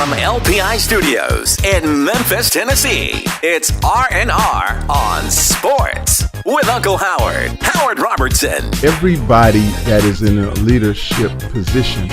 from LPI Studios in Memphis, Tennessee, it's R&R on Sports with Uncle Howard Robertson. Everybody that is in a leadership position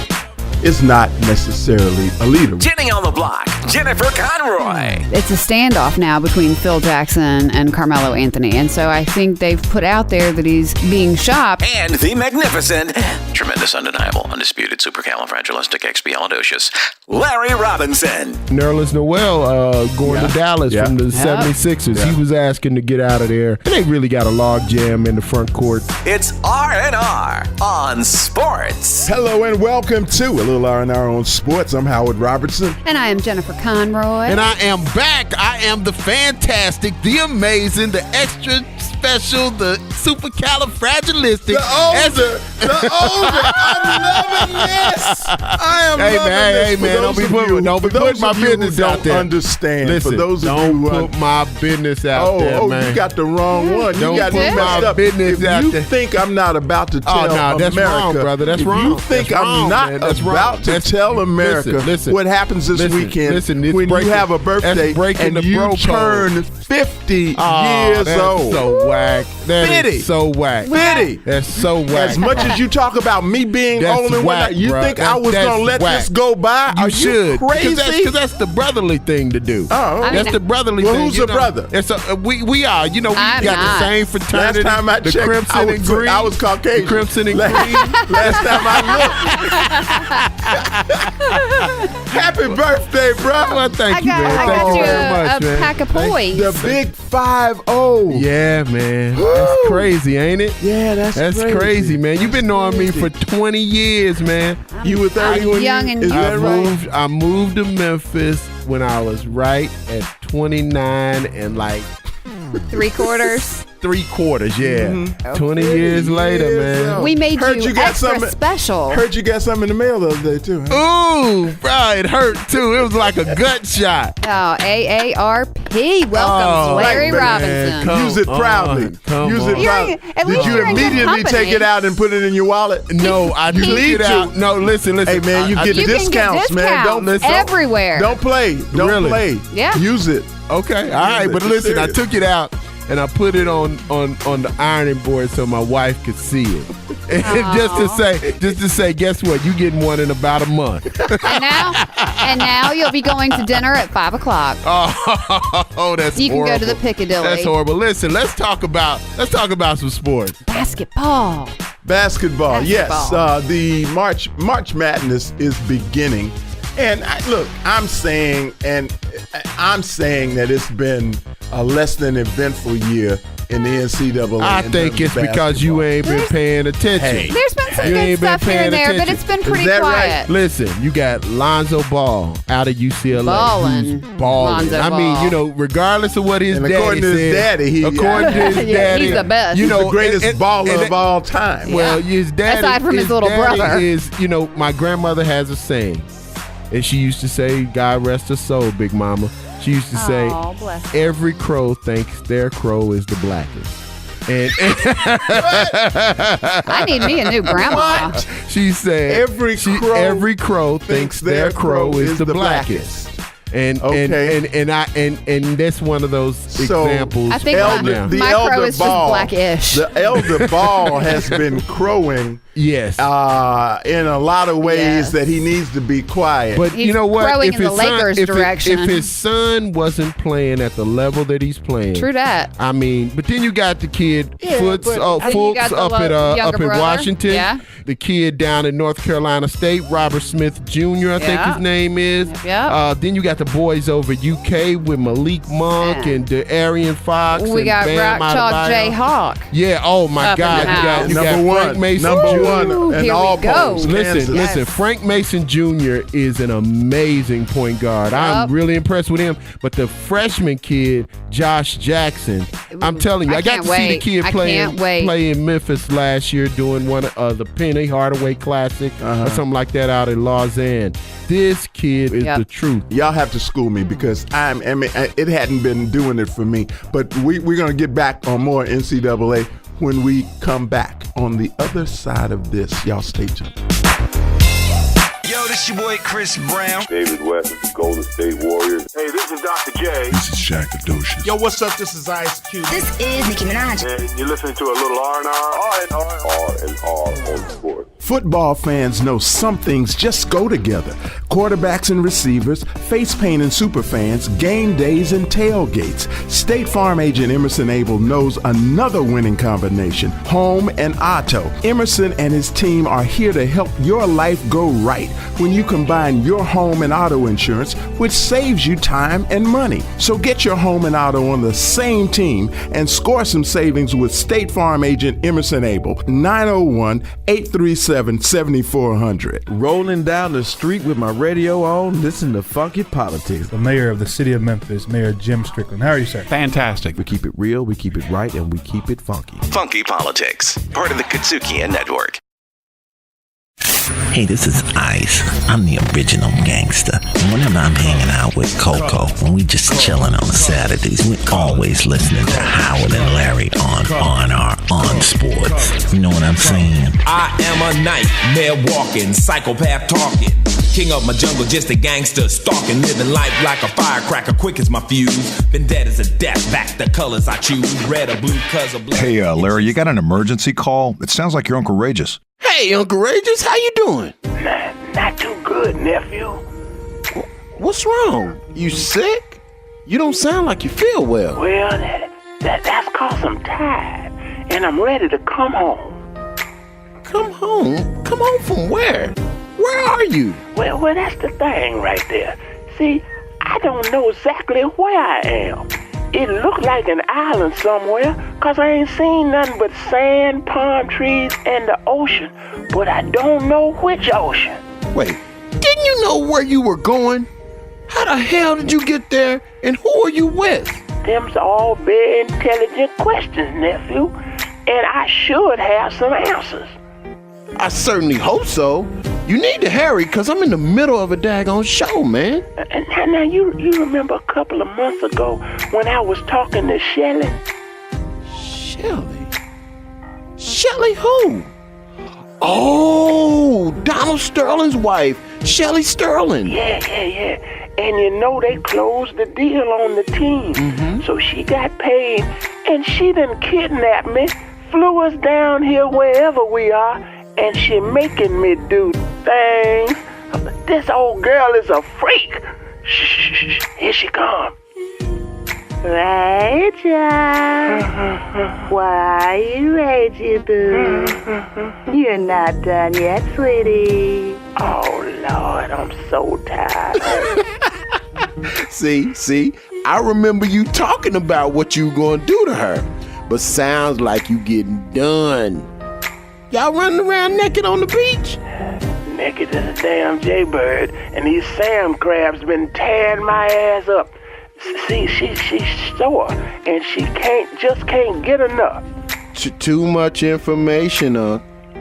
is not necessarily a leader. Jenny on the block, Jennifer Conroy. It's a standoff now between Phil Jackson and Carmelo Anthony, and so I think they've put out there that he's being shopped. And the magnificent, tremendous, undeniable, undisputed, supercalifragilisticexpialidocious, Larry Robinson. Nerlens Noel going to Dallas from the 76ers. He was asking to get out of there. And they really got a log jam in the front court. It's R&R on Sports. Hello and welcome to a little R&R on Sports. I'm Howard Robertson. And I am Jennifer Conroy. And I am back. I am the fantastic, the amazing, the extra special, the supercalifragilistic. The older. I'm loving this. I am loving this. Hey, man, don't be putting my business out there. Understand. Listen, for those of don't you put my business out there, man. You got the wrong one. Don't you got put my business out there. If you think I'm not about to tell America. That's wrong, brother. That's wrong. You think I'm not about to tell America what happens this weekend when you have a birthday and you turn 50 years old. So whack. That is so whack. 50. That's so whack. As much as you talk about me being old and whatnot, you think I was going to let this go by? You should. Crazy? Because that's the brotherly thing to do. Oh, okay. That's the brotherly thing. Well, who's a brother? We are. You know, we got the same fraternity. Last time I checked, Crimson and Green. I was Caucasian. The Crimson and Green. Last time I looked. Happy birthday, bro. Well, thank you, man. I Thank got you you very much, a man. pack of poise. The big 5-0. Yeah, man. That's crazy, ain't it? Yeah, that's crazy, man. You've been knowing me for 20 years, man. You were 30 when young and is that right? I moved to Memphis when I was right at 29 and like 3/4. 3/4, yeah. Mm-hmm. 20 years later, man. We made you got extra special. Heard you got something in the mail the other day, too. Huh? Ooh, bro, it hurt, too. It was like a gut shot. Oh, AARP welcomes Larry Robinson. Use it proudly. Use it proudly. Did you immediately take it out and put it in your wallet? No, I took it out. No, listen. Hey, man, you get discounts, man. Don't listen. Everywhere. Don't play. Don't play. Yeah. Use it. Okay, all right. But listen, I took it out. And I put it on the ironing board so my wife could see it. And just to say, guess what? You getting one in about a month. And now you'll be going to dinner at 5:00. Oh, that's you horrible. can go to the Piccadilly. That's horrible. Listen, let's talk about some sports. Basketball. Yes. The March Madness is beginning. And I'm saying that it's been a less than eventful year in the NCAA. I think it's because you ain't been paying attention. Hey, there's been some good stuff here and there, but it's been pretty quiet. Right? Listen, you got Lonzo Ball out of UCLA. Balling. I mean, regardless of what his daddy said. According to his daddy, he's the best. He's the greatest baller of all time. Well, his daddy. Aside from his little brother. My grandmother has a saying. And she used to say, God rest her soul, Big Mama. She used to say, every crow thinks their crow is the blackest. And I need me a new grandma. She said, every crow thinks their crow is the blackest. And that's one of those examples. I think my crow is just blackish. The elder Ball has been crowing. Yes. In a lot of ways that he needs to be quiet. But he's you know what? If his son wasn't playing at the level that he's playing. True that. I mean, but then you got the kid Fultz up in Washington. Yeah. The kid down in North Carolina State, Robert Smith Jr., I think his name is. Yeah. Then you got the boys over UK with Malik Monk and De'Aaron Fox. We got Rock Chalk J Hawk. Yeah. Oh my God. You got Frank Mason Jr. And all polls. Listen. Frank Mason Jr. is an amazing point guard. I'm really impressed with him. But the freshman kid, Josh Jackson, I'm telling you, I got to see the kid play in Memphis last year doing one of the Penny Hardaway Classic or something like that out in Lausanne. This kid is the truth. Y'all have to school me because it hadn't been doing it for me. But we're going to get back on more NCAA when we come back on the other side of this. Y'all stay tuned. Yo, Yo, this your boy Chris Brown. David West of the Golden State Warriors. Hey, this is Dr. J. This is Shaq Adocious. Yo, what's up? This is Ice Cube. This is Nicki Minaj. And you're listening to a little R&R on sports. Football fans know some things just go together. Quarterbacks and receivers, face paint and super fans, game days and tailgates. State Farm agent Emerson Abel knows another winning combination, home and auto. Emerson and his team are here to help your life go right when you combine your home and auto insurance, which saves you time and money. So get your home and auto on the same team and score some savings with State Farm agent Emerson Abel, 901-837-7400. Rolling down the street with my radio on, listen to Funky Politics. The mayor of the city of Memphis, Mayor Jim Strickland. How are you, sir? Fantastic. We keep it real, we keep it right, and we keep it funky. Funky Politics, part of the Katsukian Network. Hey, this is Ice. I'm the original gangster. And whenever I'm hanging out with Coco, when we just chilling on Saturdays, we're always listening to Howard and Larry on R&R on Sports. You know what I'm saying? I am a nightmare walking, psychopath talking. King of my jungle, just a gangster stalking, living life like a firecracker, quick as my fuse. Been dead as a death, back the colors I choose, red or blue, cause of blood. Hey, Larry, you got an emergency call? It sounds like your Uncle Rageous. Hey, Uncle Rageous, how you doing? Not too good, nephew. What's wrong? You sick? You don't sound like you feel well. Well, that's cause I'm tired, and I'm ready to come home. Come home? Come home from where? Where are you? Well, that's the thing right there. See, I don't know exactly where I am. It looked like an island somewhere, cause I ain't seen nothing but sand, palm trees, and the ocean. But I don't know which ocean. Wait, didn't you know where you were going? How the hell did you get there, and who are you with? Them's all very intelligent questions, nephew, and I should have some answers. I certainly hope so. You need to hurry, cause I'm in the middle of a daggone show, man. Now you remember a couple of months ago when I was talking to Shelly? Shelly who? Oh, Donald Sterling's wife, Shelly Sterling. Yeah. And you know they closed the deal on the team. Mm-hmm. So she got paid, and she done kidnapped me, flew us down here wherever we are, and she making me do things. This old girl is a freak. Shh, here she comes. Rachel, why are you raging, boo? You're not done yet, sweetie. Oh, Lord, I'm so tired. See, I remember you talking about what you gonna do to her, but sounds like you getting done. Y'all running around naked on the beach? Naked as a damn jaybird, and these sand crabs been tearing my ass up. See, she's sore, and she can't get enough. Too much information,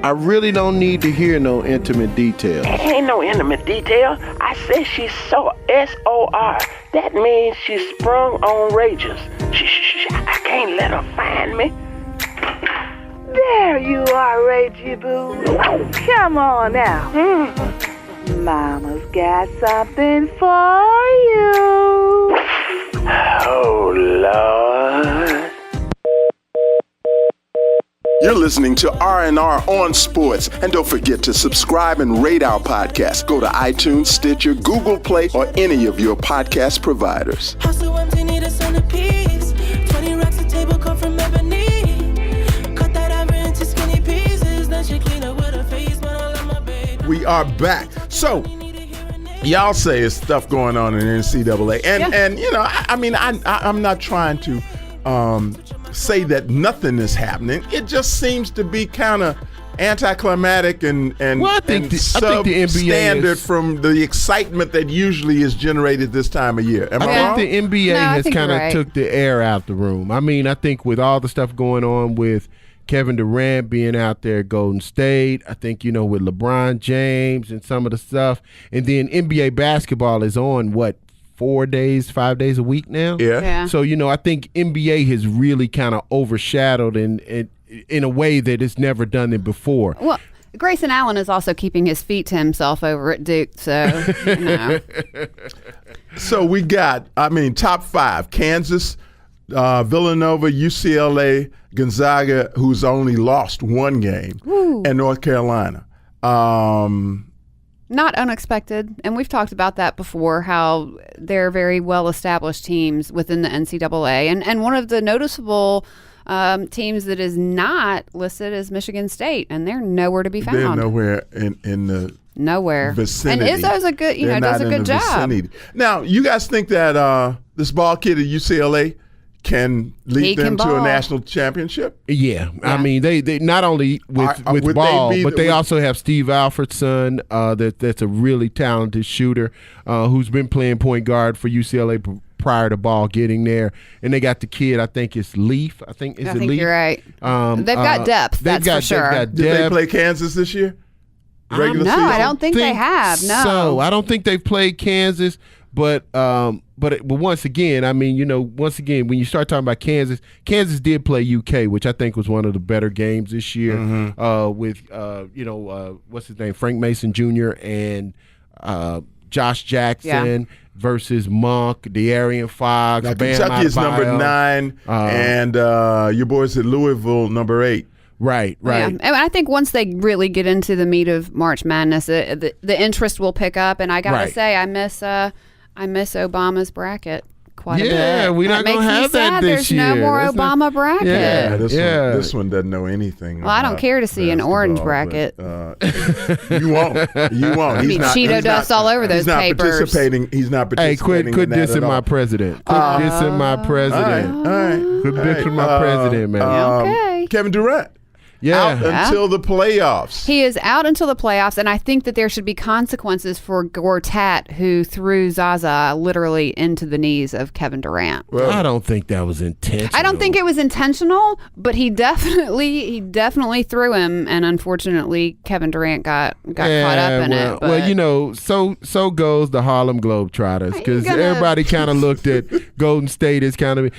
I really don't need to hear no intimate details. Ain't no intimate detail. I said she's sore, S-O-R. That means she sprung on rages. I can't let her find me. There you are, Ragey Boo. Come on now. Mama's got something for you. Oh, Lord. You're listening to R&R on Sports. And don't forget to subscribe and rate our podcast. Go to iTunes, Stitcher, Google Play, or any of your podcast providers. We are back. So, y'all say it's stuff going on in the NCAA. And you know, I'm not trying to say that nothing is happening. It just seems to be kind of anticlimactic and substandard from the excitement that usually is generated this time of year. Am I wrong? The NBA has kind of took the air out the room. I mean, I think with all the stuff going on with Kevin Durant being out there at Golden State, I think, you know, with LeBron James and some of the stuff, and then NBA basketball is on, 5 days a week now? Yeah. So, you know, I think NBA has really kind of overshadowed in a way that it's never done it before. Well, Grayson Allen is also keeping his feet to himself over at Duke, so, So we got, top 5, Kansas, Villanova, UCLA, Gonzaga, who's only lost 1 game, and North Carolina. Not unexpected, and we've talked about that before, how they're very well-established teams within the NCAA. And one of the noticeable teams that is not listed is Michigan State, and they're nowhere to be found. They're nowhere in the vicinity. And Izzo's a good, does a good job. Vicinity. Now, you guys think that this ball kid at UCLA can lead them to a national championship? Yeah. I mean, they not only with ball, but they also have Steve Alford's son, that's a really talented shooter who's been playing point guard for UCLA prior to Ball getting there. And they got the kid, I think it's Leaf. I think Leaf? You're right. They've got depth, that's for sure. Did they play Kansas this year? Regular season? I don't think they have, no. So I don't think they've played Kansas. But once again, when you start talking about Kansas did play UK, which I think was one of the better games this year. With what's his name, Frank Mason Jr. and Josh Jackson versus Monk, De'Aaron Fox. Now, Kentucky is number 9, and your boys at Louisville number 8. Right. Yeah. And I think once they really get into the meat of March Madness, the interest will pick up. And I gotta say, I miss Obama's bracket quite a bit. Yeah, we're not going to have that this year. There's no more Obama bracket. Yeah, this one doesn't know anything. Well, I don't care to see an orange bracket. You won't. He's Cheeto dust all over those papers. He's not participating. Hey, quit dissing my president. Quit dissing my president. All right. Quit dissing my president, man. Okay. Kevin Durant. Out until the playoffs. He is out until the playoffs, and I think that there should be consequences for Gortat, who threw Zaza literally into the knees of Kevin Durant. Well, I don't think that was intentional. I don't think it was intentional, but he definitely threw him, and unfortunately, Kevin Durant got caught up in it. But, so goes the Harlem Globetrotters, because everybody kind of looked at Golden State as kind of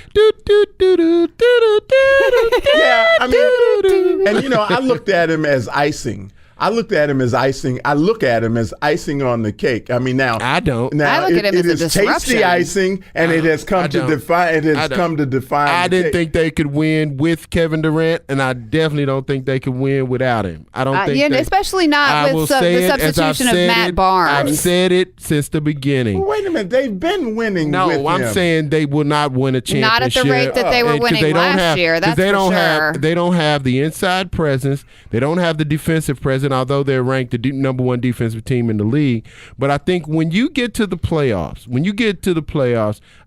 And, I looked at him as icing. I look at him as icing on the cake. I mean, now I don't. Now I look at him as a disruption. Tasty icing, and it has come to define. I didn't think they could win with Kevin Durant, and I definitely don't think they could win without him. I don't think, especially not with the substitution of Matt Barnes. I've said it since the beginning. Well, wait a minute, they've been winning. No, with I'm him. saying they will not win a championship. Not at the rate that they were winning last year. That's for sure. They don't have the inside presence. They don't have the defensive presence. Although they're ranked the number 1 defensive team in the league. But I think when you get to the playoffs,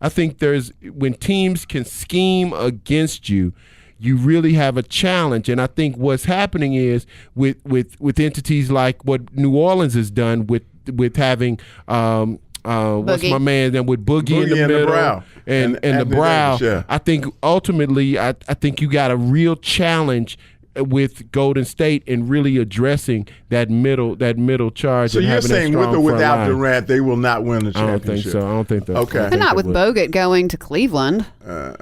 I think when teams can scheme against you, you really have a challenge. And I think what's happening is with entities like what New Orleans has done with having what's my man then with Boogie in the middle and the brow. Davis, I think ultimately I think you got a real challenge with Golden State and really addressing that middle charge. So and you're having saying with or without Durant, they will not win the championship? I don't think so. Okay. And not with Bogut going to Cleveland. Now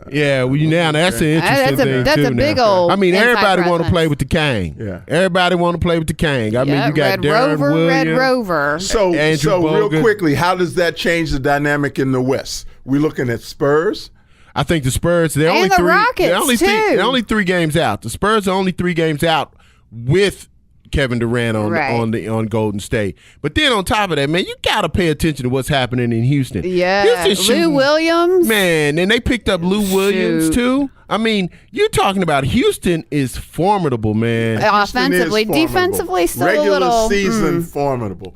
that's an interesting thing that's a big old. I mean, everybody want to presence. play with the Kang. Yeah. Everybody want to play with the Kang. I mean, you got Darren Williams, Red Rover. So real quickly, how does that change the dynamic in the West? We're looking at Spurs. I think the Spurs, they're and only only 3 games out. The Spurs are only 3 games out with Kevin Durant on Golden State. But then on top of that, man, you got to pay attention to what's happening in Houston. Yeah. Lou Williams. Man, and they picked up Lou Williams too. I mean, you're talking about Houston is formidable, man. Offensively, defensively, still regular a little. Season formidable.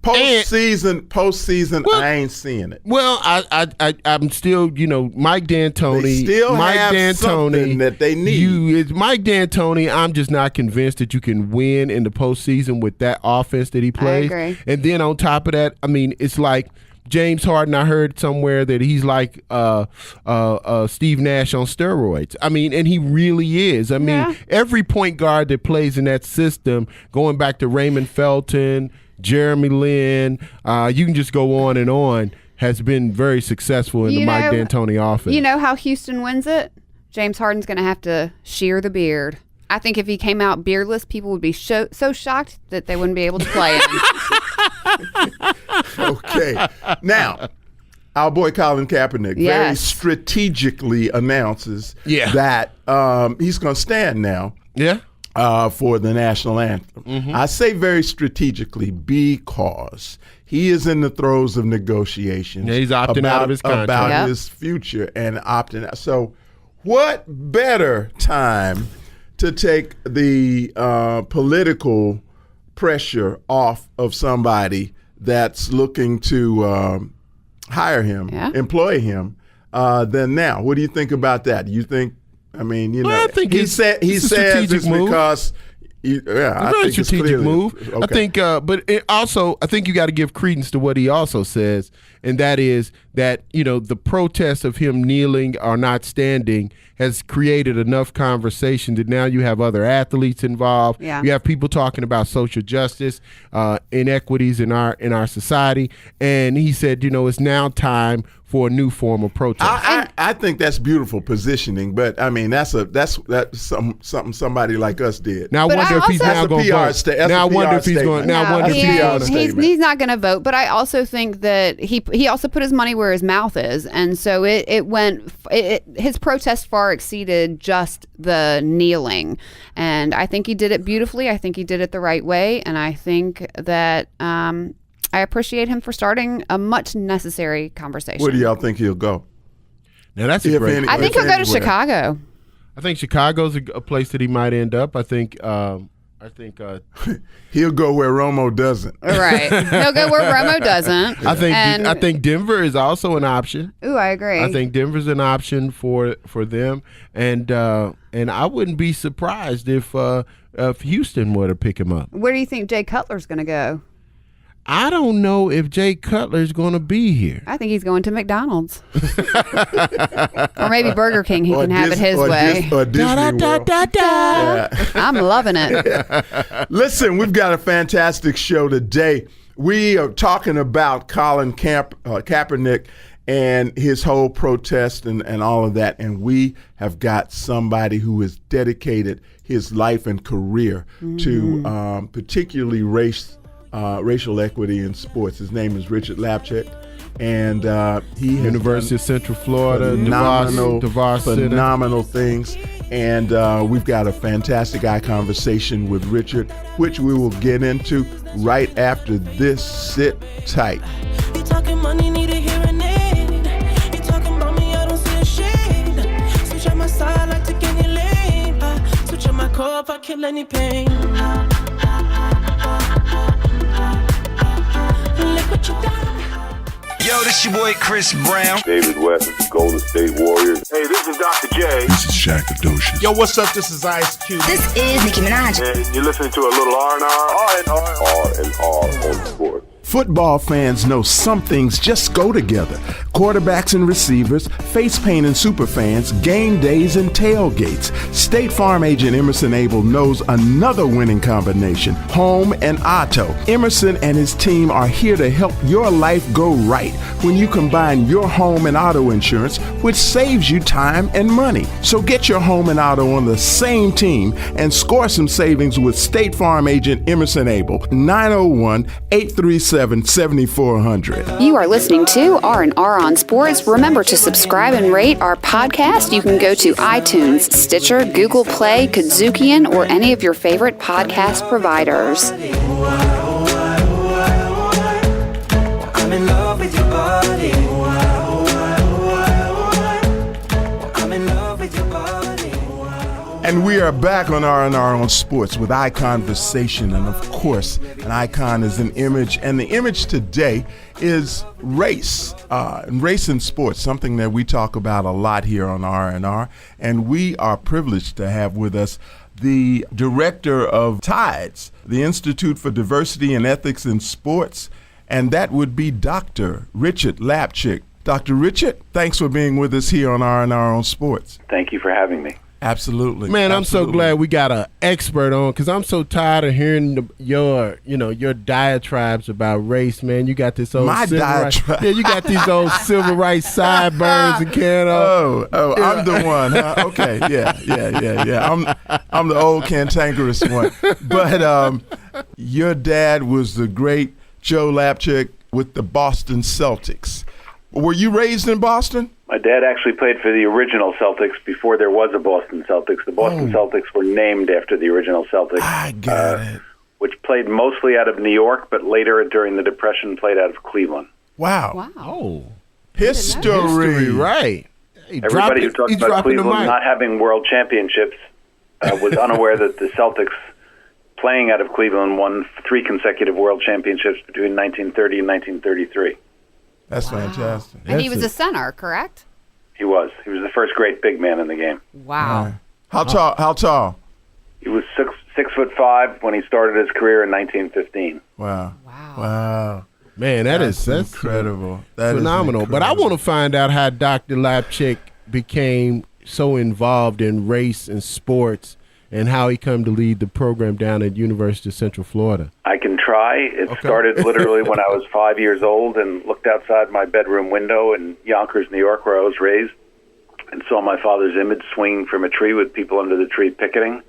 Postseason, I ain't seeing it. Well, I'm still, Mike D'Antoni. They still have something that they need. Mike D'Antoni, I'm just not convinced that you can win in the postseason with that offense that he plays. I agree. And then on top of that, I mean, it's like James Harden. I heard somewhere that he's like Steve Nash on steroids. I mean, and he really is. I mean, every point guard that plays in that system, going back to Raymond Felton, Jeremy Lin, you can just go on, has been very successful in the Mike D'Antoni offense. You know how Houston wins it? James Harden's going to have to shear the beard. I think if he came out beardless, people would be so shocked that they wouldn't be able to play him. Okay. Now, our boy Colin Kaepernick very strategically announces that he's going to stand now for the national anthem. Mm-hmm. I say very strategically because he is in the throes of negotiations. Yeah, he's opting out of his contract. About his future and opting out. So what better time to take the political pressure off of somebody that's looking to hire him, employ him, than now? What do you think about that? You think? I mean, I think he says it's because. I think it's strategic move. Okay. I think, but I think you got to give credence to what he also says, and that is that the protest of him kneeling or not standing has created enough conversation that now you have other athletes involved. Yeah. You have people talking about social justice, inequities in our society, and he said, it's now time for a new form of protest. I think that's beautiful positioning, but I mean that's something somebody like us did. Now I wonder if he's now going to vote. Now I wonder if he's going. Now I wonder if he's not going to vote. But I also think that he also put his money where his mouth is, and so his protest far exceeded just the kneeling, and I think he did it beautifully. I think he did it the right way, and I think that. I appreciate him for starting a much necessary conversation. Where do y'all think he'll go? Now that's a great. I think he'll go to Chicago. I think Chicago's a place that he might end up. I think he'll go where Romo doesn't. Right, he'll go where Romo doesn't. I think Denver is also an option. Ooh, I agree. I think Denver's an option for them, and I wouldn't be surprised if Houston were to pick him up. Where do you think Jay Cutler's going to go? I don't know if Jay Cutler's going to be here. I think he's going to McDonald's. Or maybe Burger King. He can have it his way. Or Disney World. Yeah. I'm loving it. Listen, we've got a fantastic show today. We are talking about Colin Kaepernick and his whole protest and all of that. And we have got somebody who has dedicated his life and career to particularly racial equity in sports. His name is Richard Lapchick, and he has University of Central Florida, phenomenal things. And we've got a fantastic ICONversation with Richard, which we will get into right after this. Sit tight. You talking money, need a hearing aid. You talking about me, I don't see a shade. Switch on my side, like to get any lane. Switch on my core if I kill any pain. Yo, this your boy Chris Brown. David West of the Golden State Warriors. Hey, this is Dr. J. This is Shaq Adocious. Yo, what's up? This is Ice Cube. This is Nicki Minaj. And you're listening to a little R&R on sports. Football fans know some things just go together. Quarterbacks and receivers, face paint and super fans, game days and tailgates. State Farm agent Emerson Abel knows another winning combination, home and auto. Emerson and his team are here to help your life go right when you combine your home and auto insurance, which saves you time and money. So get your home and auto on the same team and score some savings with State Farm agent Emerson Abel, 901-837-7400. You are listening to R&R on Sports. Remember to subscribe and rate our podcast. You can go to iTunes, Stitcher, Google Play, Kazookian, or any of your favorite podcast providers. I'm in love with your body. I'm in love with your body. And we are back on R&R on Sports with ICONversation, and of course, an icon is an image, and the image today is race, and race in sports, something that we talk about a lot here on R&R, and we are privileged to have with us the director of TIDES, the Institute for Diversity and Ethics in Sports, and that would be Dr. Richard Lapchick. Dr. Richard, thanks for being with us here on R&R on Sports. Thank you for having me. Absolutely. Man, I'm so Absolutely. glad we got an expert on because I'm so tired of hearing your diatribes about race, man. You got this old diatribe. Yeah, you got these old civil rights sideburns and can I'm the one. Huh? Okay, yeah. I'm the old cantankerous one. But your dad was the great Joe Lapchick with the Boston Celtics. Were you raised in Boston? My dad actually played for the original Celtics before there was a Boston Celtics. The Boston Celtics were named after the original Celtics. I got it. Which played mostly out of New York, but later during the Depression played out of Cleveland. Wow. Oh. History. Right. Everybody who talks about Cleveland not having world championships was unaware that the Celtics playing out of Cleveland won 3 consecutive world championships between 1930 and 1933. That's fantastic. And he was a center, correct? He was. He was the first great big man in the game. Wow. How tall? He was 6'5" when he started his career in 1915. Wow. Man, that's incredible. That phenomenal. Is incredible. But I want to find out how Dr. Lapchick became so involved in race and sports and how he come to lead the program down at University of Central Florida. I can try. It started literally when I was 5 years old and looked outside my bedroom window in Yonkers, New York, where I was raised, and saw my father's image swinging from a tree with people under the tree picketing.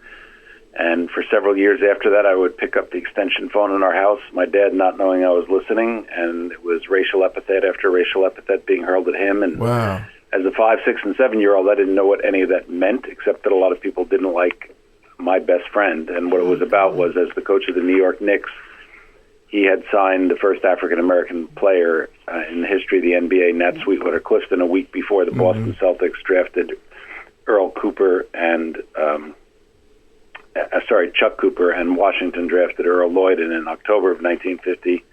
And for several years after that, I would pick up the extension phone in our house, my dad not knowing I was listening, and it was racial epithet after racial epithet being hurled at him. And as a 5, 6, and 7-year-old, I didn't know what any of that meant, except that a lot of people didn't like my best friend. And what it was about was, as the coach of the New York Knicks, he had signed the first African-American player in the history of the NBA, Nat Sweetwater Clifton, a week before the Boston Celtics drafted Chuck Cooper, and Washington drafted Earl Lloyd. And in October of 1950,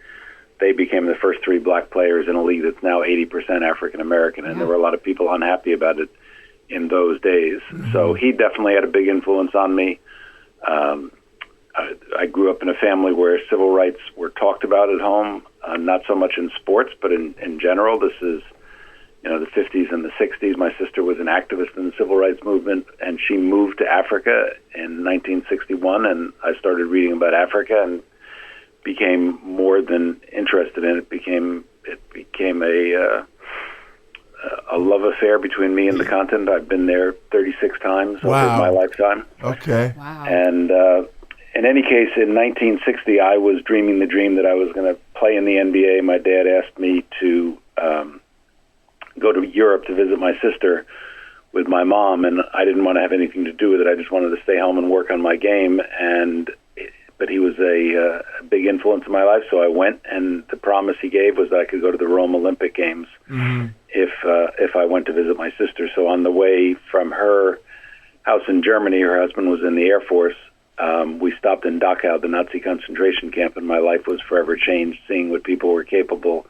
they became the first 3 black players in a league that's now 80% African-American. And there were a lot of people unhappy about it in those days. So he definitely had a big influence on me. I grew up in a family where civil rights were talked about at home, not so much in sports, but in general. This is, the 50s and the 60s. My sister was an activist in the civil rights movement, and she moved to Africa in 1961, and I started reading about Africa and became more than interested in it. It became a love affair between me and the continent. I've been there 36 times over my lifetime. Okay. Wow. And in any case, in 1960, I was dreaming the dream that I was going to play in the NBA. My dad asked me to go to Europe to visit my sister with my mom, and I didn't want to have anything to do with it. I just wanted to stay home and work on my game. But he was a big influence in my life, so I went, and the promise he gave was that I could go to the Rome Olympic Games if I went to visit my sister. So on the way from her house in Germany, her husband was in the Air Force, we stopped in Dachau, the Nazi concentration camp, and my life was forever changed, seeing what people were capable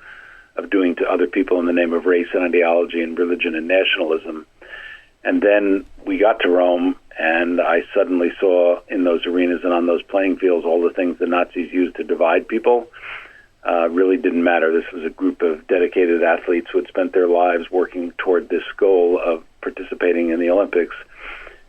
of doing to other people in the name of race and ideology and religion and nationalism. And then we got to Rome, and I suddenly saw in those arenas and on those playing fields all the things the Nazis used to divide people really didn't matter. This was a group of dedicated athletes who had spent their lives working toward this goal of participating in the Olympics.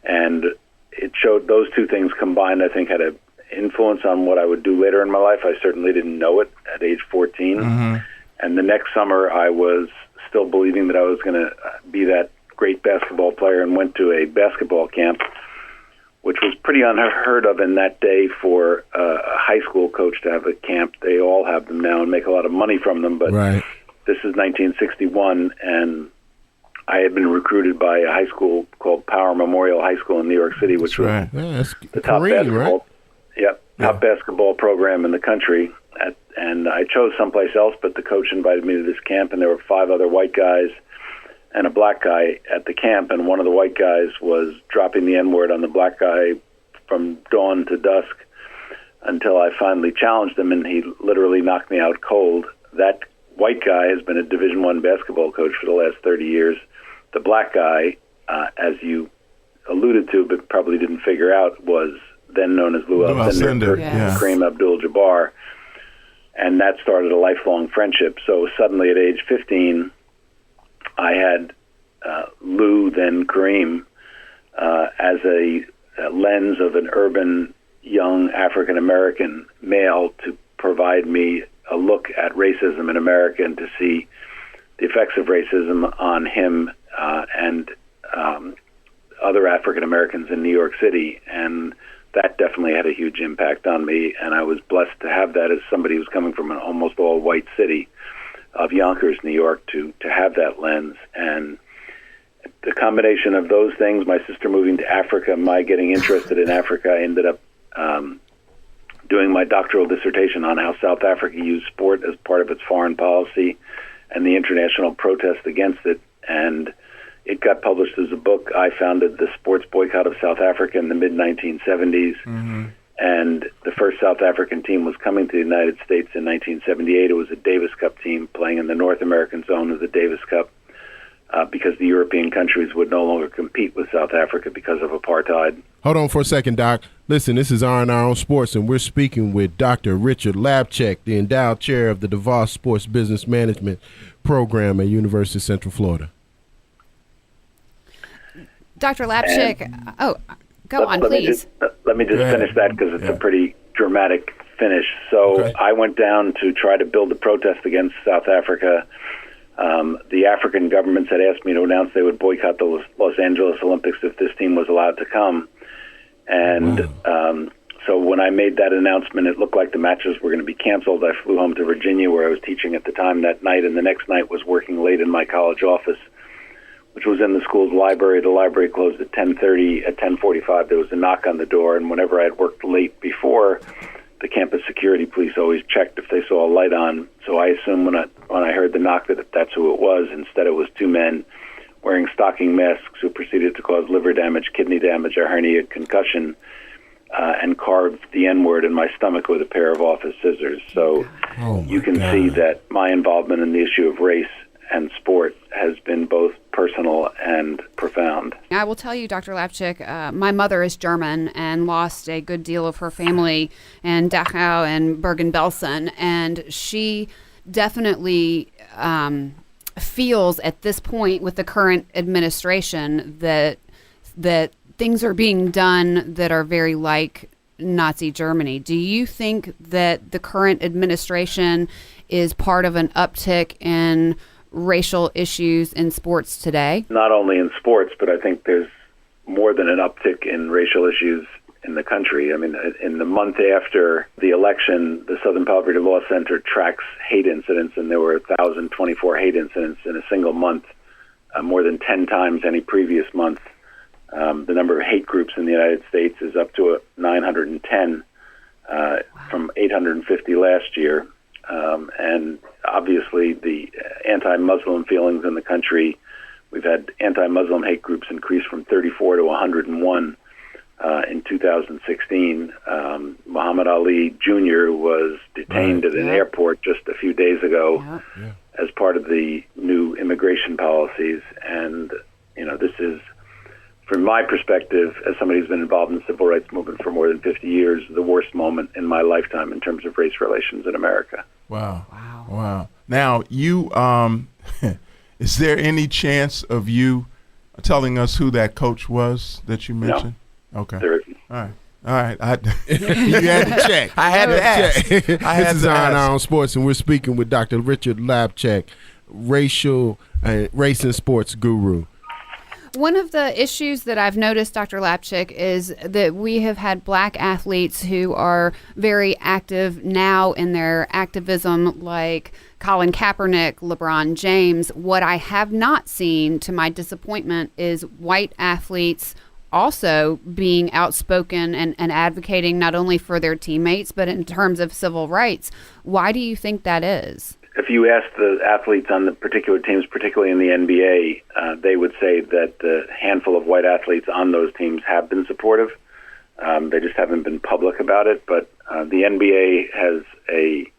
And it showed those two things combined, I think, had an influence on what I would do later in my life. I certainly didn't know it at age 14. And the next summer, I was still believing that I was going to be that great basketball player, and went to a basketball camp, which was pretty unheard of in that day for a high school coach to have a camp. They all have them now and make a lot of money from them, but this is 1961, and I had been recruited by a high school called Power Memorial High School in New York City, which was the top basketball, top basketball program in the country. And I chose someplace else, but the coach invited me to this camp, and there were 5 other white guys and a black guy at the camp, and one of the white guys was dropping the N-word on the black guy from dawn to dusk until I finally challenged him, and he literally knocked me out cold. That white guy has been a Division I basketball coach for the last 30 years. The black guy, as you alluded to but probably didn't figure out, was then known as Lou Alcindor, Kareem Abdul-Jabbar, and that started a lifelong friendship. So suddenly at age 15, I had Lou, then Kareem, as a lens of an urban young African-American male to provide me a look at racism in America and to see the effects of racism on him and other African-Americans in New York City. And that definitely had a huge impact on me, and I was blessed to have that as somebody who's coming from an almost all-white city of Yonkers, New York, to have that lens. And the combination of those things, my sister moving to Africa, my getting interested in Africa, I ended up doing my doctoral dissertation on how South Africa used sport as part of its foreign policy and the international protest against it. And it got published as a book. I founded the sports boycott of South Africa in the mid-1970s. Mm-hmm. And the first South African team was coming to the United States in 1978. It was a Davis Cup team playing in the North American zone of the Davis Cup because the European countries would no longer compete with South Africa because of apartheid. Hold on for a second, Doc. Listen, this is R&R on Sports, and we're speaking with Dr. Richard Lapchick, the endowed chair of the DeVos Sports Business Management Program at University of Central Florida. Dr. Lapchick, go on, please. Let me just finish that because it's a pretty dramatic finish. So I went down to try to build a protest against South Africa. The African governments had asked me to announce they would boycott the Los Angeles Olympics if this team was allowed to come. And so when I made that announcement, it looked like the matches were going to be canceled. I flew home to Virginia, where I was teaching at the time that night, and the next night was working late in my college office, which was in the school's library. The library closed at 10:30. At 10:45, there was a knock on the door, and whenever I had worked late before, the campus security police always checked if they saw a light on. So I assumed when I heard the knock that that's who it was. Instead, it was two men wearing stocking masks who proceeded to cause liver damage, kidney damage, a hernia, concussion, and carved the N-word in my stomach with a pair of office scissors. So you can see that my involvement in the issue of race and sport has been both personal and profound. I will tell you, Dr. Lapchick, my mother is German and lost a good deal of her family in Dachau and Bergen-Belsen, and she definitely feels at this point with the current administration that things are being done that are very like Nazi Germany. Do you think that the current administration is part of an uptick in racial issues in sports today? Not only in sports, but I think there's more than an uptick in racial issues in the country. I mean, in the month after the election, the Southern Poverty Law Center tracks hate incidents, and there were 1,024 hate incidents in a single month, more than 10 times any previous month. The number of hate groups in the United States is up to 910 from 850 last year. And obviously the anti-Muslim feelings in the country, we've had anti-Muslim hate groups increase from 34 to 101 in 2016. Muhammad Ali Jr. was detained at an airport just a few days ago as part of the new immigration policies. And, you know, this is, from my perspective, as somebody who's been involved in the civil rights movement for more than 50 years, the worst moment in my lifetime in terms of race relations in America. Wow. Now, you, is there any chance of you telling us who that coach was that you mentioned? No. Okay. There isn't. All right. You had to check. I had to ask. This is on Sports, and we're speaking with Dr. Richard Lapchick, race and sports guru. One of the issues that I've noticed, Dr. Lapchick, is that we have had black athletes who are very active now in their activism, like Colin Kaepernick, LeBron James. What I have not seen, to my disappointment, is white athletes also being outspoken and advocating not only for their teammates, but in terms of civil rights. Why do you think that is? If you ask the athletes on the particular teams, particularly in the NBA, they would say that the handful of white athletes on those teams have been supportive. They just haven't been public about it. But the NBA has a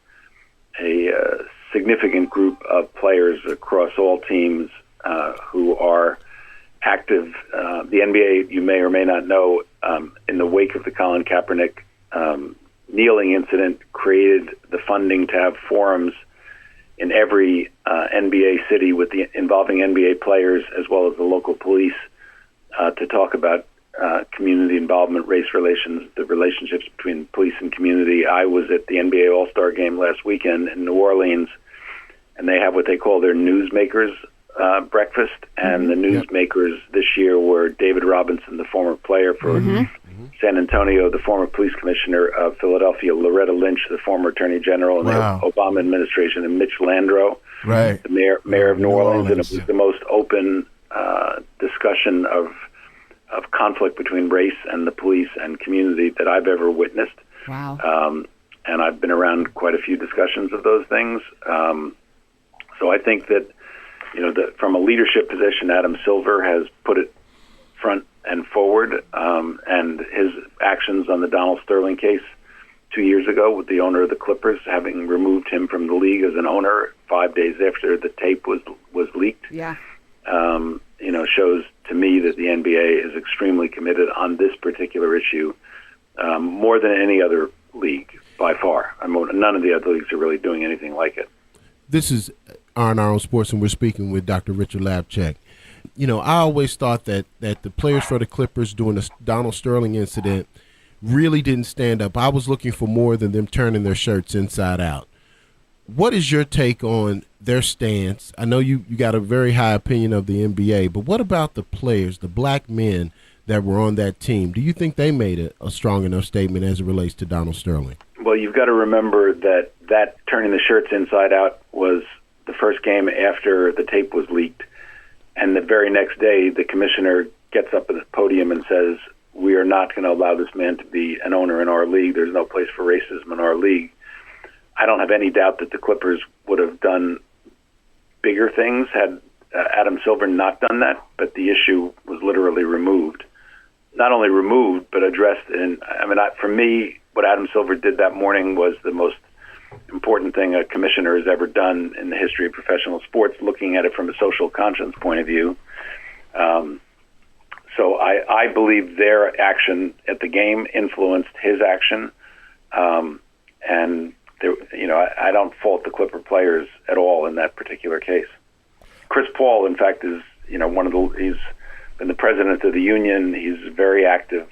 significant group of players across all teams who are active. The NBA, you may or may not know, in the wake of the Colin Kaepernick kneeling incident, created the funding to have forums in every NBA city with involving NBA players as well as the local police to talk about community involvement, race relations, the relationships between police and community. I was at the NBA All-Star Game last weekend in New Orleans, and they have what they call their newsmakers breakfast, and the newsmakers this year were David Robinson, the former player for San Antonio, the former police commissioner of Philadelphia, Loretta Lynch, the former attorney general in the Obama administration, and Mitch Landrieu, the mayor of New Orleans. And it was the most open discussion of conflict between race and the police and community that I've ever witnessed. Wow. And I've been around quite a few discussions of those things. So I think that, from a leadership position, Adam Silver has put it front and forward, and his actions on the Donald Sterling case 2 years ago with the owner of the Clippers, having removed him from the league as an owner 5 days after the tape was leaked, shows to me that the NBA is extremely committed on this particular issue, more than any other league by far. None of the other leagues are really doing anything like it. This is R&R on Sports, and we're speaking with Dr. Richard Lapchick. I always thought that the players for the Clippers during the Donald Sterling incident really didn't stand up. I was looking for more than them turning their shirts inside out. What is your take on their stance? I know you got a very high opinion of the NBA, but what about the players, the black men that were on that team? Do you think they made a strong enough statement as it relates to Donald Sterling? Well, you've got to remember that turning the shirts inside out was the first game after the tape was leaked. And the very next day, the commissioner gets up at the podium and says, we are not going to allow this man to be an owner in our league. There's no place for racism in our league. I don't have any doubt that the Clippers would have done bigger things had Adam Silver not done that, but the issue was literally removed. Not only removed, but addressed. For me, what Adam Silver did that morning was the most important thing a commissioner has ever done in the history of professional sports, looking at it from a social conscience point of view. So I believe their action at the game influenced his action. And I don't fault the Clipper players at all in that particular case. Chris Paul, in fact, is he's been the president of the union. He's very active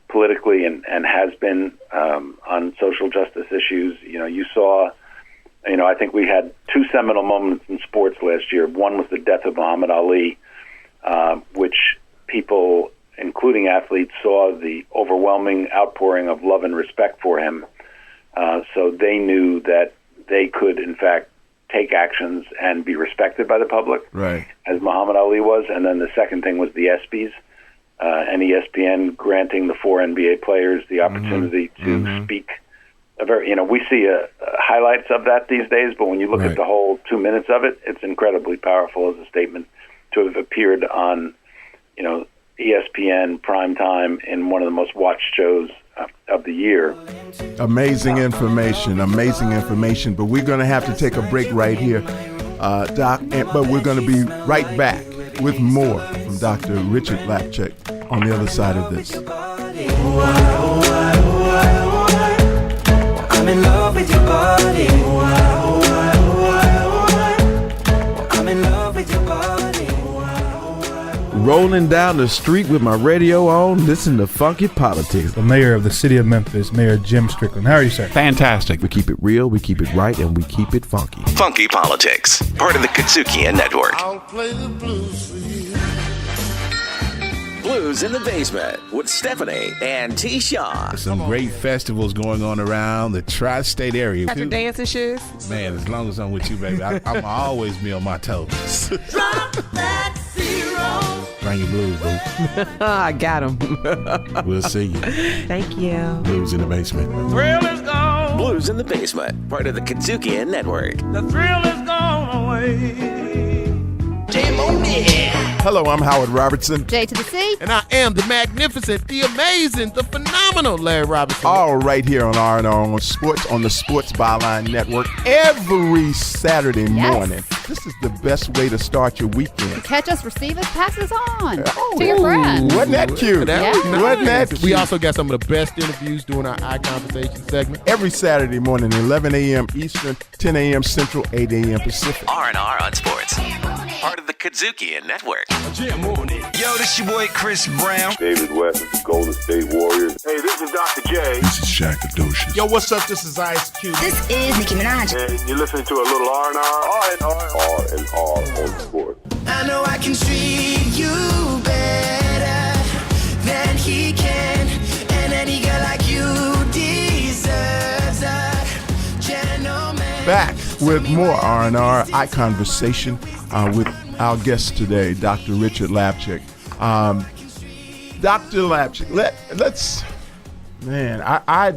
politically and has been on social justice issues. You saw, I think we had two seminal moments in sports last year. One was the death of Muhammad Ali, which people, including athletes, saw the overwhelming outpouring of love and respect for him. So they knew that they could, in fact, take actions and be respected by the public, as Muhammad Ali was. And then the second thing was the ESPYs, and ESPN granting the 4 NBA players the opportunity to speak. We see highlights of that these days, but when you look at the whole 2 minutes of it, it's incredibly powerful as a statement to have appeared on, ESPN primetime in one of the most watched shows of the year. Amazing information. But we're going to have to take a break right here, Doc. But we're going to be right back with more from Dr. Richard Lapchick on the other side of this. I'm in love with your body. I'm in love with your body. Rolling down the street with my radio on, listen to Funky Politics. The mayor of the city of Memphis, Mayor Jim Strickland. How are you, sir? Fantastic. We keep it real, we keep it right, and we keep it funky. Funky Politics, part of the Katsukian Network. I'll play the blues for you. Blues in the Basement with Stephanie and T-Shaw. Some great festivals going on around the tri-state area. Got your dancing shoes? Man, as long as I'm with you, baby, I'm always be on my toes. Drop that zero. Bring your blues, boo. I got them. We'll see you. Thank you. Blues in the Basement. The thrill is gone. Blues in the Basement, part of the Katsukian Network. The thrill is gone away. Hello, I'm Howard Robertson. J to the C. And I am the magnificent, the amazing, the phenomenal Larry Robertson. All right here on R&R on Sports, on the Sports Byline Network, every Saturday morning. This is the best way to start your weekend. Catch us, receive us, pass us on to your friends. Wasn't that cute? Wasn't that cute? We also got some of the best interviews during our ICONversation segment. Every Saturday morning, 11 a.m. Eastern, 10 a.m. Central, 8 a.m. Pacific. R&R on Sports, part of the Katsukian Network. Jam on it. Yo, Yo, this your boy Chris Brown. David West of the Golden State Warriors. Hey, this is Dr. J. This is Shaq Adocious. Yo, what's up? This is Ice Cube. This is Nicki Minaj. And you're listening to a little R&R. R&R on sports. I know I can treat you better than he can, and any girl like you deserves a gentleman. Back with more R&R, ICONversation, with our guest today, Dr. Richard Lapchick. Dr. Lapchick, let's, man, I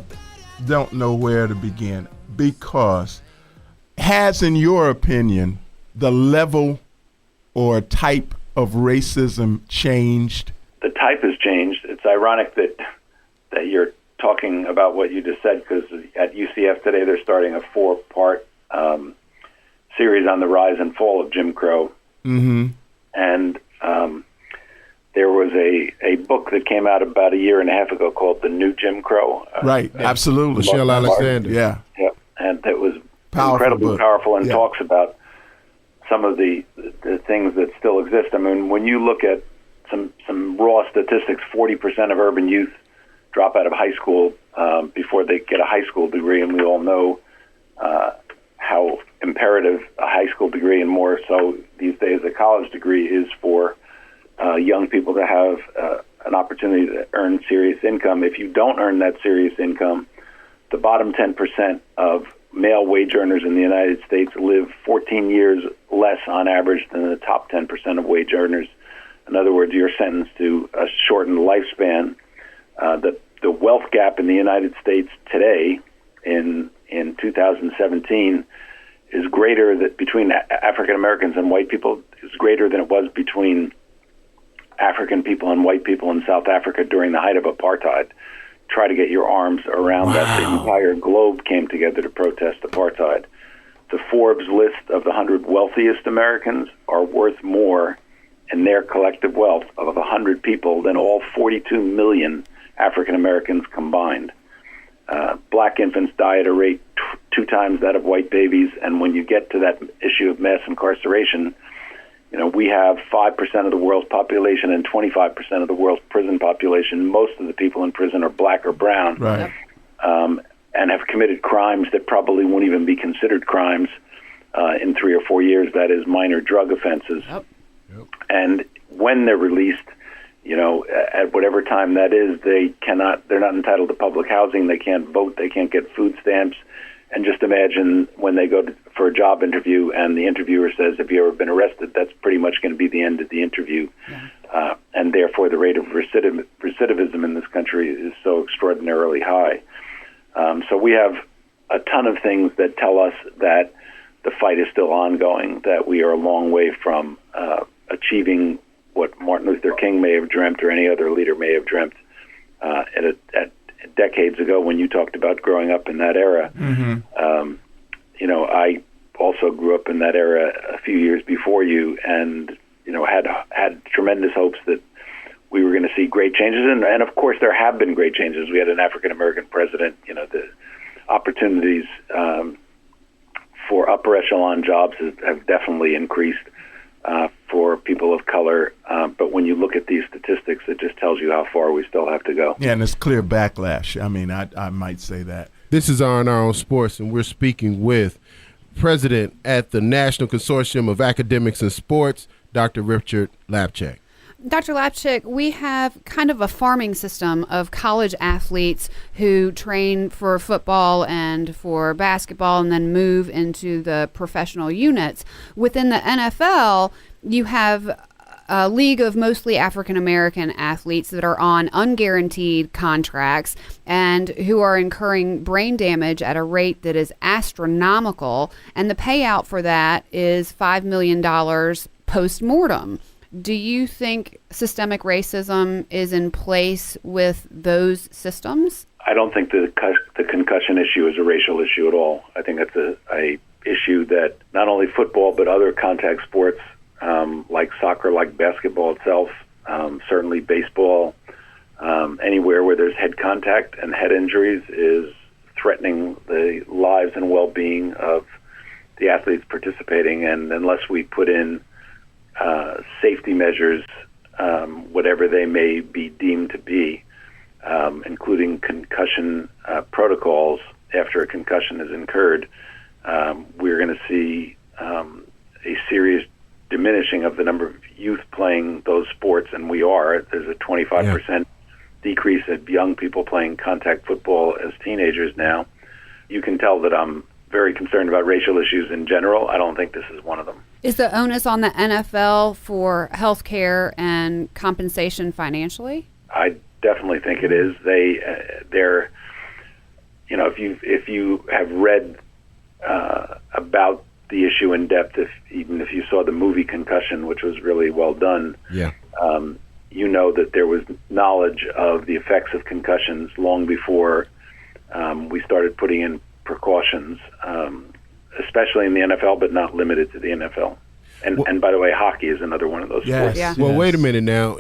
don't know where to begin, because has, in your opinion, the level or type of racism changed? The type has changed. It's ironic that you're talking about what you just said, because at UCF today they're starting a 4-part series on the rise and fall of Jim Crow. Mm-hmm. And there was a book that came out about a year and a half ago called The New Jim Crow. Right, absolutely. Michelle Alexander. Yeah. Yep. And that was Powerful incredibly book. powerful, and talks about some of the things that still exist. I mean, when you look at some raw statistics, 40% of urban youth drop out of high school before they get a high school degree, and we all know how imperative a high school degree, and more so these days a college degree, is for young people to have an opportunity to earn serious income. If you don't earn that serious income, the bottom 10% of male wage earners in the United States live 14 years less on average than the top 10% of wage earners. In other words, you're sentenced to a shortened lifespan. The wealth gap in the United States today, in 2017, is greater that between African Americans and white people is greater than it was between African people and white people in South Africa during the height of apartheid. Try to get your arms around that. The entire globe came together to protest apartheid. The Forbes list of the 100 wealthiest Americans are worth more in their collective wealth of 100 people than all 42 million African Americans combined. Black infants die at a rate 2 times that of white babies, and when you get to that issue of mass incarceration, we have 5% of the world's population and 25% of the world's prison population. Most of the people in prison are black or brown, right, and have committed crimes that probably won't even be considered crimes in 3 or 4 years. That is, minor drug offenses. Yep. And when they're released, at whatever time that is, they're not entitled to public housing. They can't vote. They can't get food stamps. And just imagine when they go for a job interview and the interviewer says, "Have you ever been arrested?" That's pretty much going to be the end of the interview. Yeah. And therefore the rate of recidivism in this country is so extraordinarily high. So we have a ton of things that tell us that the fight is still ongoing, that we are a long way from achieving what Martin Luther King may have dreamt or any other leader may have dreamt at decades ago when you talked about growing up in that era. Mm-hmm. I also grew up in that era a few years before you, and had tremendous hopes that we were going to see great changes, and of course there have been great changes. We had an African American president. The opportunities for upper echelon jobs have definitely increased for people of color, but when you look at these statistics, it just tells you how far we still have to go. Yeah, and it's clear backlash. I mean, I might say that. This is R&R on Sports, and we're speaking with President at the National Consortium of Academics in Sports, Dr. Richard Lapchick. Dr. Lapchick, we have kind of a farming system of college athletes who train for football and for basketball and then move into the professional units. Within the NFL, you have a league of mostly African-American athletes that are on unguaranteed contracts and who are incurring brain damage at a rate that is astronomical, and the payout for that is $5 million post-mortem. Do you think systemic racism is in place with those systems? I don't think the concussion issue is a racial issue at all. I think that's a issue that not only football but other contact sports like soccer, like basketball itself, certainly baseball, anywhere where there's head contact and head injuries is threatening the lives and well-being of the athletes participating. And unless we put in safety measures whatever they may be deemed to be, including concussion protocols after a concussion is incurred, we're going to see a serious diminishing of the number of youth playing those sports, and we are. There's a 25% decrease of young people playing contact football as teenagers now. You can tell that I'm very concerned about racial issues in general. I don't think this is one of them. Is the onus on the NFL for health care and compensation financially? I definitely think it is. They're, if you have read about the issue in depth, even if you saw the movie Concussion, which was really well done, you know that there was knowledge of the effects of concussions long before we started putting in precautions, especially in the NFL, but not limited to the NFL. And by the way, hockey is another one of those sports. Yeah. Well, wait a minute now.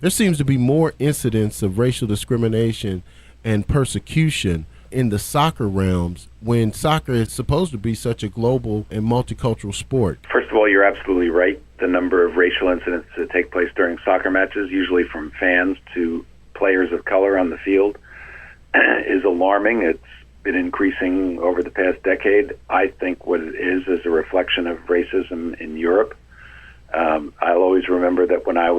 There seems to be more incidents of racial discrimination and persecution in the soccer realms when soccer is supposed to be such a global and multicultural sport. First of all, you're absolutely right. The number of racial incidents that take place during soccer matches, usually from fans to players of color on the field, is alarming. It's been increasing over the past decade. I think what it is a reflection of racism in Europe. I'll always remember that when I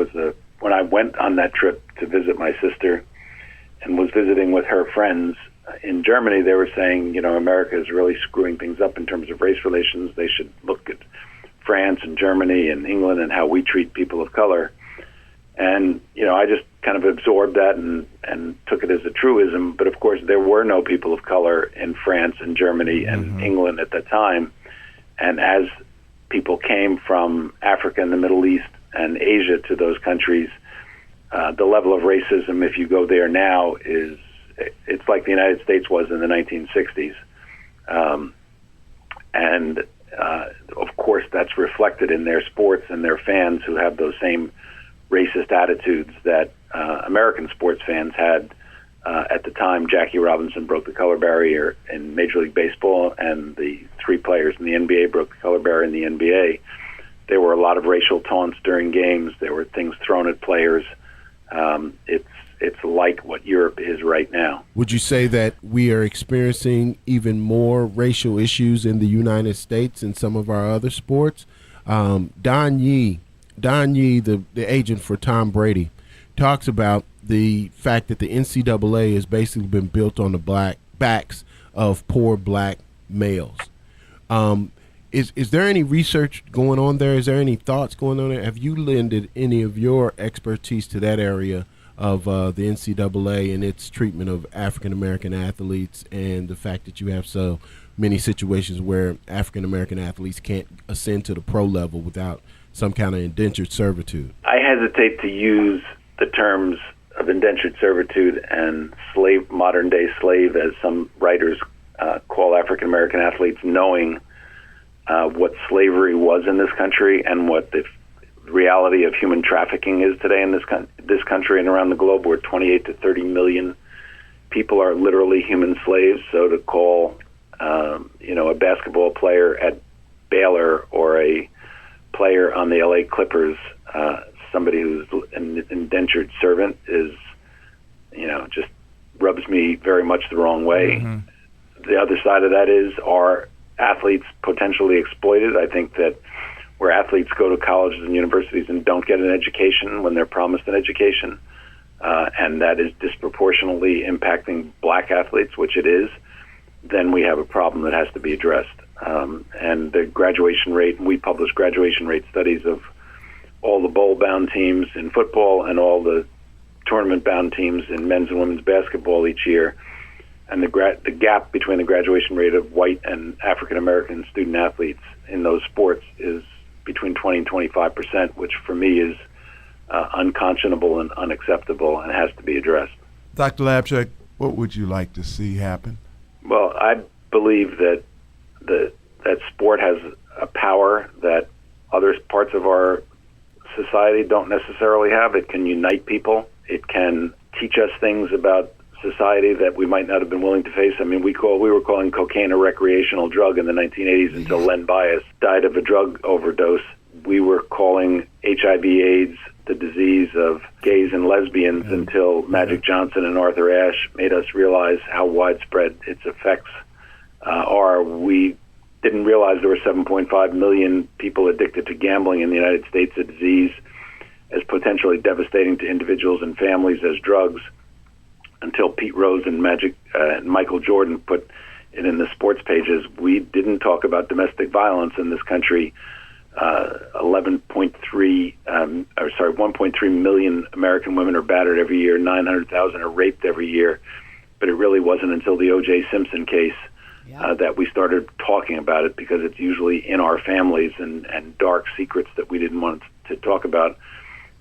went on that trip to visit my sister and was visiting with her friends in Germany, they were saying, America is really screwing things up in terms of race relations. They should look at France and Germany and England and how we treat people of color. And, I just kind of absorbed that and took it as a truism. But, of course, there were no people of color in France and Germany and England at that time. And as people came from Africa and the Middle East and Asia to those countries, the level of racism, if you go there now, it's like the United States was in the 1960s. Of course, that's reflected in their sports and their fans who have those same racist attitudes that American sports fans had at the time. Jackie Robinson broke the color barrier in Major League Baseball, and the 3 players in the NBA broke the color barrier in the NBA. There were a lot of racial taunts during games. There were things thrown at players. It's like what Europe is right now. Would you say that we are experiencing even more racial issues in the United States and some of our other sports? Don Yee, the agent for Tom Brady, talks about the fact that the NCAA has basically been built on the backs of poor black males. Is there any research going on there? Is there any thoughts going on there? Have you lended any of your expertise to that area of the NCAA and its treatment of African-American athletes, and the fact that you have so many situations where African-American athletes can't ascend to the pro level without some kind of indentured servitude? I hesitate to use the terms of indentured servitude and modern-day slave, as some writers call African-American athletes, knowing what slavery was in this country and what the reality of human trafficking is today in this country and around the globe, where 28 to 30 million people are literally human slaves. So to call, a basketball player at Baylor or a player on the LA Clippers somebody who's an indentured servant is, just rubs me very much the wrong way. The other side of that is, are athletes potentially exploited? I think that where athletes go to colleges and universities and don't get an education when they're promised an education, and that is disproportionately impacting black athletes, which it is, then we have a problem that has to be addressed. And the graduation rate, we publish graduation rate studies of all the bowl-bound teams in football and all the tournament-bound teams in men's and women's basketball each year. And the gap between the graduation rate of white and African-American student athletes in those sports is between 20 and 25%, which for me is unconscionable and unacceptable and has to be addressed. Dr. Lapchick, what would you like to see happen? Well, I believe that that sport has a power that other parts of our society don't necessarily have. It can unite people. It can teach us things about society that we might not have been willing to face. I mean, we were calling cocaine a recreational drug in the 1980s until Len Bias died of a drug overdose we were calling HIV/AIDS the disease of gays and lesbians until Magic Johnson and Arthur Ashe made us realize how widespread its effects are. We didn't realize there were 7.5 million people addicted to gambling in the United States, a disease as potentially devastating to individuals and families as drugs, until Pete Rose and Michael Jordan put it in the sports pages. We didn't talk about domestic violence in this country. 1.3 million American women are battered every year. 900,000 are raped every year. But it really wasn't until the O.J. Simpson case that we started talking about it, because it's usually in our families and dark secrets that we didn't want to talk about.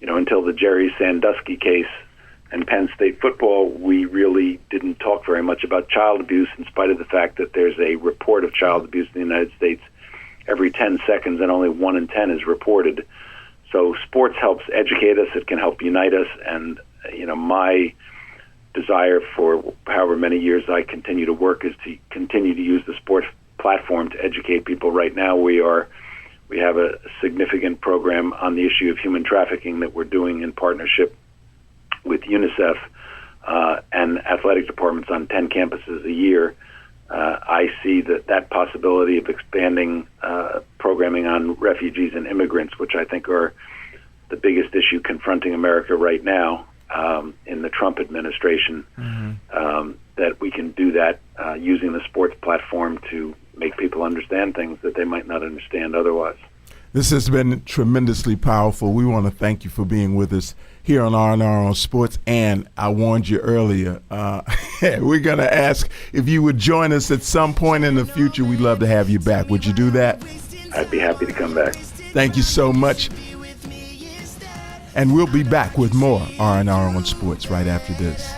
Until the Jerry Sandusky case and Penn State football, we really didn't talk very much about child abuse, in spite of the fact that there's a report of child abuse in the United States every 10 seconds, and only 1 in 10 is reported. So sports helps educate us. It can help unite us. And, my desire for however many years I continue to work is to continue to use the sports platform to educate people. Right now we have a significant program on the issue of human trafficking that we're doing in partnership with UNICEF and athletic departments on 10 campuses a year. I see that possibility of expanding programming on refugees and immigrants, which I think are the biggest issue confronting America right now in the Trump administration, that we can do that using the sports platform to make people understand things that they might not understand otherwise. This has been tremendously powerful. We want to thank you for being with us here on R&R on Sports. And I warned you earlier, we're going to ask if you would join us at some point in the future. We'd love to have you back. Would you do that? I'd be happy to come back. Thank you so much. And we'll be back with more R&R on Sports right after this.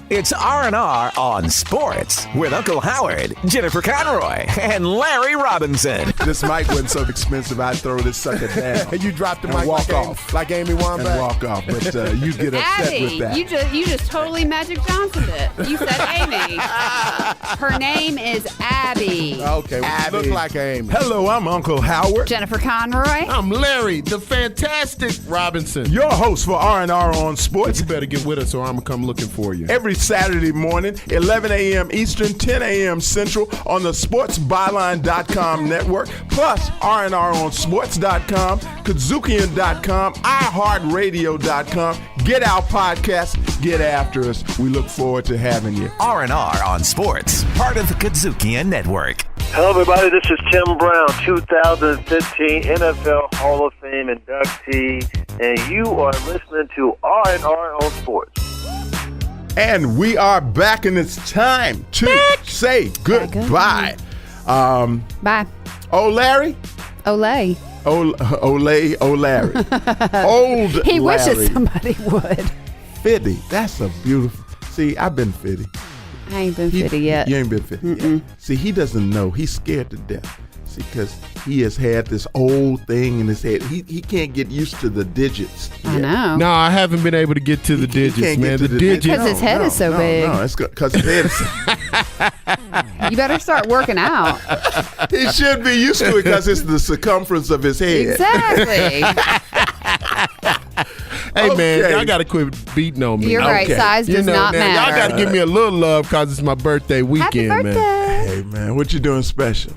It's R&R on Sports with Uncle Howard, Jennifer Conroy, and Larry Robinson. This mic wasn't so expensive, I'd throw this sucker down. You dropped the mic walk off like Amy Wambach. And walk off, but you get upset Abby, with that. You just totally Magic Johnsoned it. You said Amy. Her name is Abby. Okay, Abby. Look like Amy. Hello, I'm Uncle Howard. Jennifer Conroy. I'm Larry, the fantastic Robinson. Your host for R&R on Sports. You better get with us or I'm going to come looking for you. Every Saturday morning, 11 a.m. Eastern, 10 a.m. Central on the SportsByline.com network, plus RNRonsports.com, Kazukian.com, iHeartRadio.com. Get our podcast, get after us. We look forward to having you. R&R on Sports, part of the Kazukian Network. Hello, everybody. This is Tim Brown, 2015 NFL Hall of Fame inductee, and you are listening to R&R on Sports. And we are back, and it's time to say goodbye. Bye. Oh, Larry? Olay. Olay, Larry. Old He Larry. wishes somebody would. Fitty. That's a beautiful. See, I've been Fitty. I ain't been Fitty yet. You ain't been Fitty yet. See, he doesn't know. He's scared to death. See, because he has had this old thing in his head. He can't get used to the digits yet. I know. No, I haven't been able to get to the digits, man. The digits. Because his head is so big. No, it's because his head is You better start working out. He should be used to it because it's the circumference of his head. Exactly. Hey, man, y'all got to quit beating on me. You're right. Size does not matter. Y'all got to give me a little love because it's my birthday weekend, Happy birthday. man. Hey, man, what you doing special?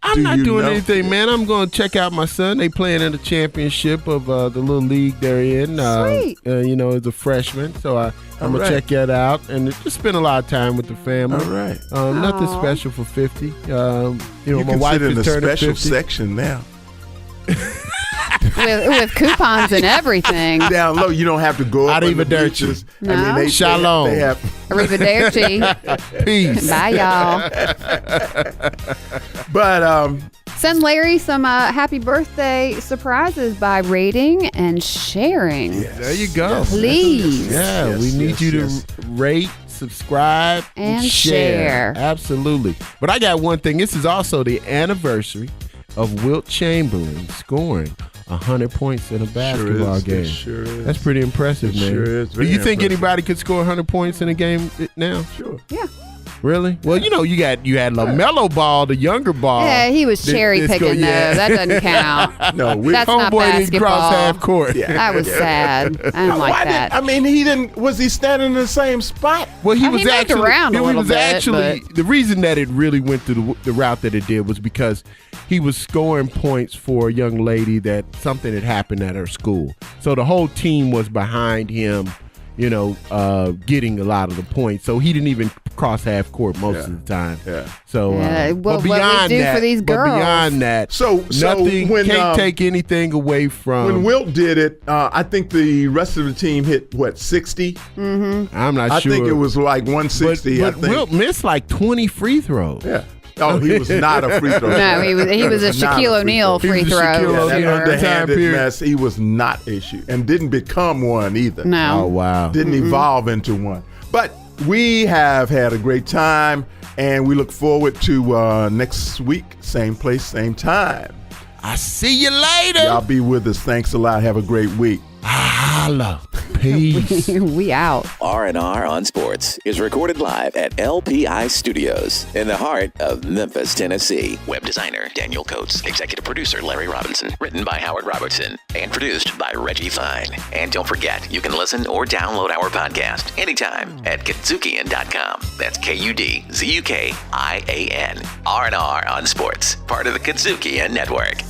I'm not doing anything, man. I'm going to check out my son. They playing in the championship of the little league they're in. Sweet. As a freshman. So I'm going to check that out and just spend a lot of time with the family. All right. Nothing special for 50. You my wife in is the turning special 50. section now. with coupons and everything. Down low, you don't have to go up. Arrivederci. No. I mean, Shalom. They have Arrivederci. Peace. Bye, y'all. But send Larry some happy birthday surprises by rating and sharing. Yes. There you go. Please. Yeah, we need you to rate, subscribe, and share. Absolutely. But I got one thing. This is also the anniversary of Wilt Chamberlin scoring 100 points in a basketball game. Sure is. That's pretty impressive, man. Sure is. Do you think anybody could score 100 points in a game now? Sure. Yeah. Really? Well, you had LaMelo Ball, the younger Ball. Yeah, he was cherry picking though. That doesn't count. No, that's not basketball. Didn't cross half court. Yeah. That was sad. I didn't like that. He didn't. Was he standing in the same spot? Well, he was actually around a little bit. The reason that it really went through the route that it did was because he was scoring points for a young lady that something had happened at her school. So the whole team was behind him, getting a lot of the points. So he didn't even cross half court most of the time. Yeah. So, but beyond what we do that, for these girls. beyond that, nothing can't take anything away from. When Wilt did it, I think the rest of the team hit 60. Mm-hmm. I'm not sure. I think it was like 160. But Wilt missed like 20 free throws. Yeah. Oh, he was not a free throw. No, he was a Shaquille O'Neal free throw. That underhanded mess, he was not a shoot and didn't become one either. No. Oh, wow. Didn't evolve into one. But we have had a great time, and we look forward to next week, same place, same time. I see you later. Y'all be with us. Thanks a lot. Have a great week. Holla. Peace. We out. R&R on Sports is recorded live at LPI Studios in the heart of Memphis, Tennessee. Web designer Daniel Coates, executive producer Larry Robinson, written by Howard Robertson, and produced by Reggie Fine. And don't forget, you can listen or download our podcast anytime at Kintsukian.com. That's KUDZUKIAN. R&R on Sports, part of the Kintsukian Network.